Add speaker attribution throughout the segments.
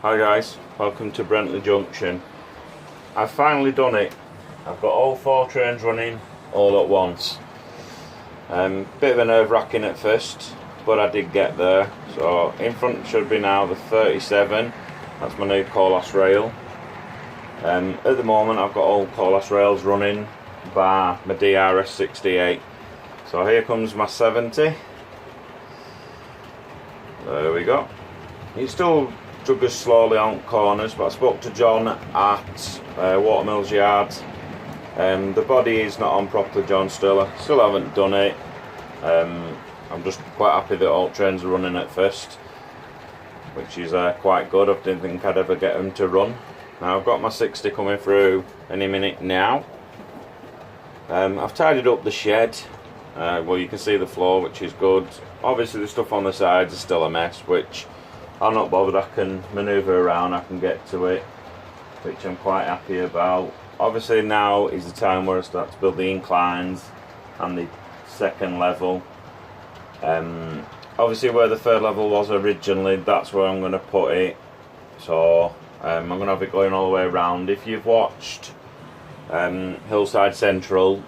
Speaker 1: Hi guys, welcome to Brentlea Junction. I've finally done it. I've got all 4 trains running all at once. Bit of a nerve-wracking at first, but I did get there. So in front should be now the 37. That's my new coalesce rail. At the moment I've got all coalesce rails running by my DRS 68. So here comes my 70. There we go. It's still juggers slowly on corners, but I spoke to John at Watermills Yard. The body is not on properly, John, still haven't done it. I'm just quite happy that all trains are running at first, which is quite good. I didn't think I'd ever get them to run. Now I've got my 60 coming through any minute now. I've tidied up the shed. Well, you can see the floor, which is good. Obviously the stuff on the sides is still a mess, which I'm not bothered. I can manoeuvre around, I can get to it, which I'm quite happy about. Obviously now is the time where I start to build the inclines and the second level. Obviously where the third level was originally, that's where I'm going to put it. So I'm going to have it going all the way around. If you've watched Hillside Central,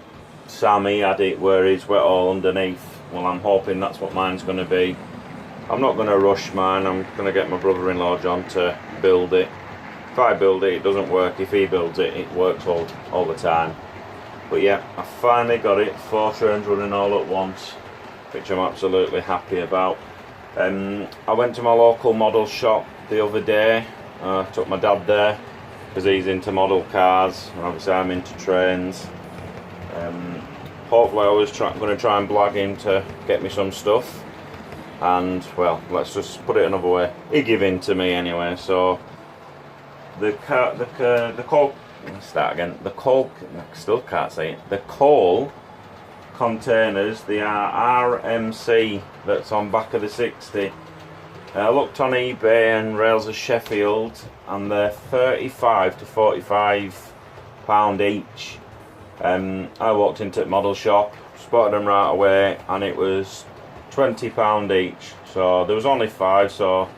Speaker 1: Sammy had it where it's wet all underneath. Well, I'm hoping that's what mine's going to be. I'm not going to rush mine. I'm going to get my brother-in-law John to build it. If I build it, it doesn't work. If he builds it, it works all the time. But yeah, I finally got it. 4 trains running all at once, which I'm absolutely happy about. I went to my local model shop the other day. Took my dad there because he's into model cars, and obviously I'm into trains. Hopefully I was going to try and blag him to get me some stuff. And well, let's just put it another way, he gave in to me anyway. So the coal, start again, the coal, I still can't say it, the coal containers, they are RMC, that's on back of the 60. I looked on eBay and Rails of Sheffield, and they're 35 to 45 pound each. I walked into the model shop, spotted them right away, and it was £20 each. So there was only 5, so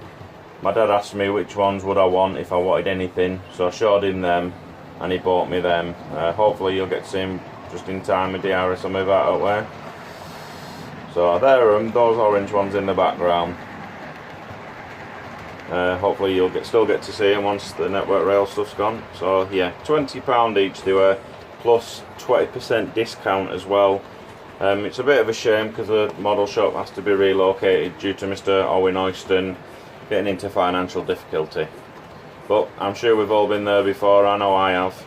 Speaker 1: my dad asked me which ones would I want if I wanted anything, so I showed him them and he bought me them. Hopefully you'll get to see him just in time with DRS will move out of the way. So there are those orange ones in the background. Hopefully you'll still get to see them once the network rail stuff's gone. So yeah, £20 each they were, plus 20% discount as well. It's a bit of a shame because the model shop has to be relocated due to Mr. Owen Oyston getting into financial difficulty. But I'm sure we've all been there before, I know I have.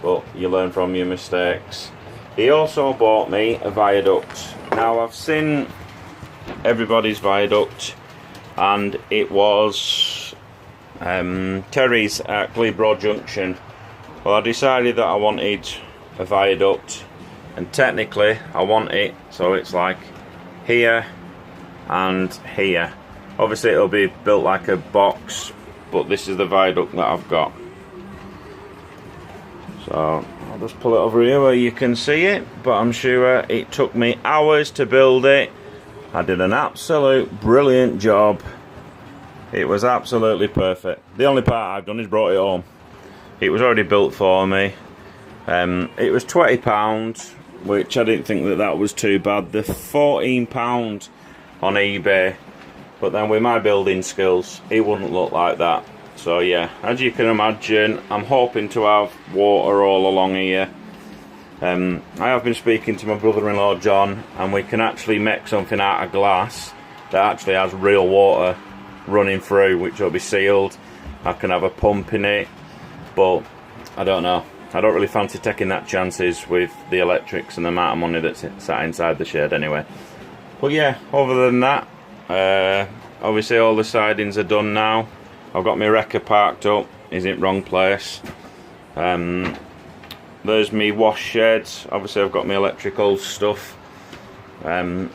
Speaker 1: But you learn from your mistakes. He also bought me a viaduct. Now I've seen everybody's viaduct, and it was Terry's at Brentlea Junction. Well, I decided that I wanted a viaduct, and technically I want it so it's like here and here. Obviously it'll be built like a box, but this is the viaduct that I've got. So I'll just pull it over here where you can see it, but I'm sure it took me hours to build it. I did an absolute brilliant job. It was absolutely perfect. The only part I've done is brought it home. It was already built for me. It was £20, which I didn't think that was too bad. The £14 on eBay, but then with my building skills it wouldn't look like that. So yeah, as you can imagine, I'm hoping to have water all along here. I have been speaking to my brother-in-law John, and we can actually make something out of glass that actually has real water running through, which will be sealed. I can have a pump in it, but I don't know. I don't really fancy taking that chances with the electrics and the amount of money that's sat inside the shed anyway. But yeah, other than that, obviously all the sidings are done now. I've got my wrecker parked up, is in wrong place. There's me wash sheds. Obviously I've got my electrical stuff.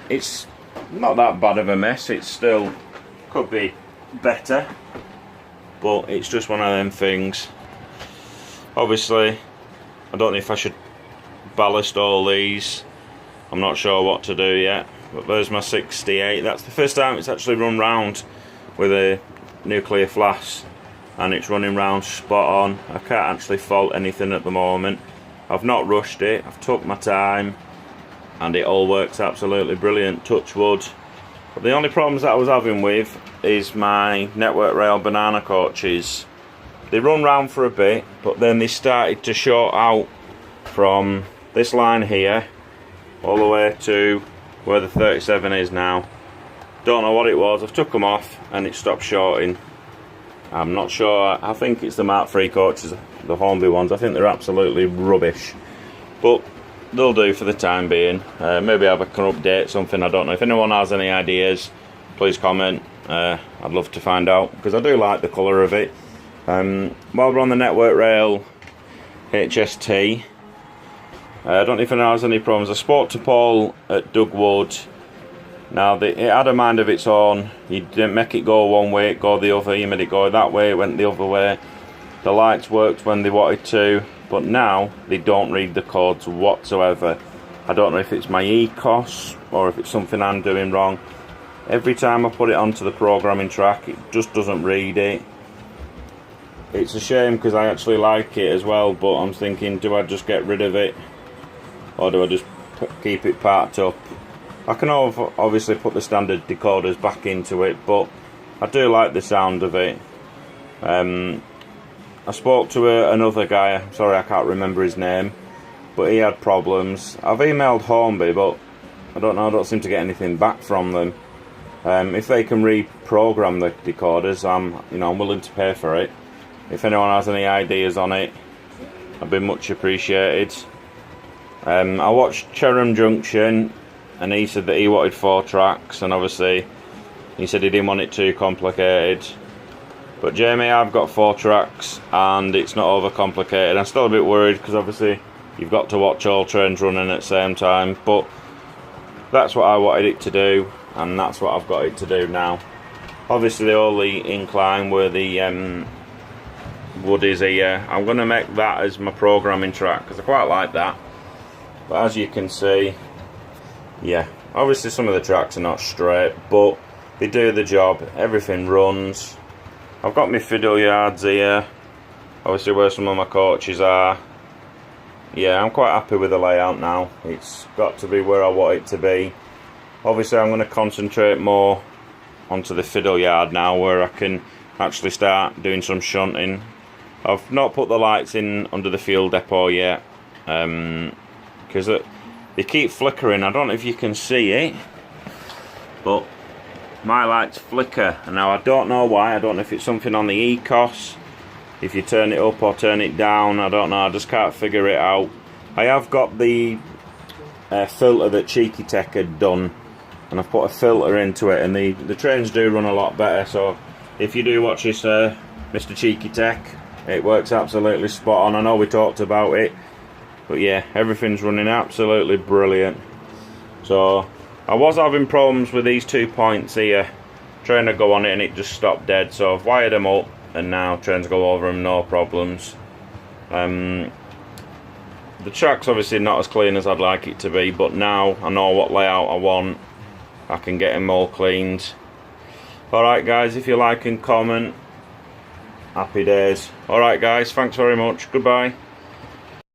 Speaker 1: It's not that bad of a mess, it still could be better, but it's just one of them things. Obviously I don't know if I should ballast all these. I'm not sure what to do yet, but there's my 68. That's the first time it's actually run round with a nuclear flask. and it's running round spot on. I can't actually fault anything at the moment. I've not rushed it, I've took my time, and it all works absolutely brilliant, touch wood. But the only problems that I was having with is my network rail banana coaches. They run round for a bit, but then they started to short out from this line here all the way to where the 37 is now. Don't know what it was. I've took them off and it stopped shorting. I'm not sure. I think it's the Mark III coaches, the Hornby ones. I think they're absolutely rubbish, but they'll do for the time being. Maybe I can update something, I don't know. If anyone has any ideas, please comment. I'd love to find out, because I do like the colour of it. While we're on the network rail HST, I don't know if anyone has any problems. I spoke to Paul at Dugwood. Now, it had a mind of its own. He didn't make it go one way, it go the other. He made it go that way, it went the other way. The lights worked when they wanted to, but now they don't read the codes whatsoever. I don't know if it's my ECOS or if it's something I'm doing wrong. Every time I put it onto the programming track, it just doesn't read it. It's a shame, because I actually like it as well, but I'm thinking, do I just get rid of it, or do I just keep it parked up? I can obviously put the standard decoders back into it, but I do like the sound of it. I spoke to another guy, I'm sorry I can't remember his name, but he had problems. I've emailed Hornby, but I don't seem to get anything back from them. If they can reprogram the decoders, I'm willing to pay for it. If anyone has any ideas on it, I'd be much appreciated. I watched Brentlea Junction, and he said that he wanted 4 tracks, and obviously he said he didn't want it too complicated. But Jamie, I've got 4 tracks and it's not over complicated. I'm still a bit worried, because obviously you've got to watch all trains running at the same time, but that's what I wanted it to do, and that's what I've got it to do now. Obviously the only incline where the wood is here, I'm going to make that as my programming track, because I quite like that. But as you can see, yeah, obviously some of the tracks are not straight, but they do the job, everything runs. I've got my fiddle yards here, obviously where some of my coaches are. Yeah, I'm quite happy with the layout now. It's got to be where I want it to be. Obviously I'm going to concentrate more onto the fiddle yard now, where I can actually start doing some shunting. I've not put the lights in under the fuel depot yet, because they keep flickering. I don't know if you can see it, but my lights flicker, and now I don't know why. I don't know if it's something on the ECOS, if you turn it up or turn it down, I don't know, I just can't figure it out. I have got the filter that Cheeky Tech had done, and I've put a filter into it, and the trains do run a lot better. So if you do watch this Mr. Cheeky Tech, it works absolutely spot on. I know we talked about it, but yeah, everything's running absolutely brilliant. So I was having problems with these 2 points here, trying to go on it and it just stopped dead, so I've wired them up and now trains go over them, no problems. The track's obviously not as clean as I'd like it to be, but now I know what layout I want, I can get them all cleaned. Alright guys, if you like and comment, happy days. Alright guys, thanks very much, goodbye.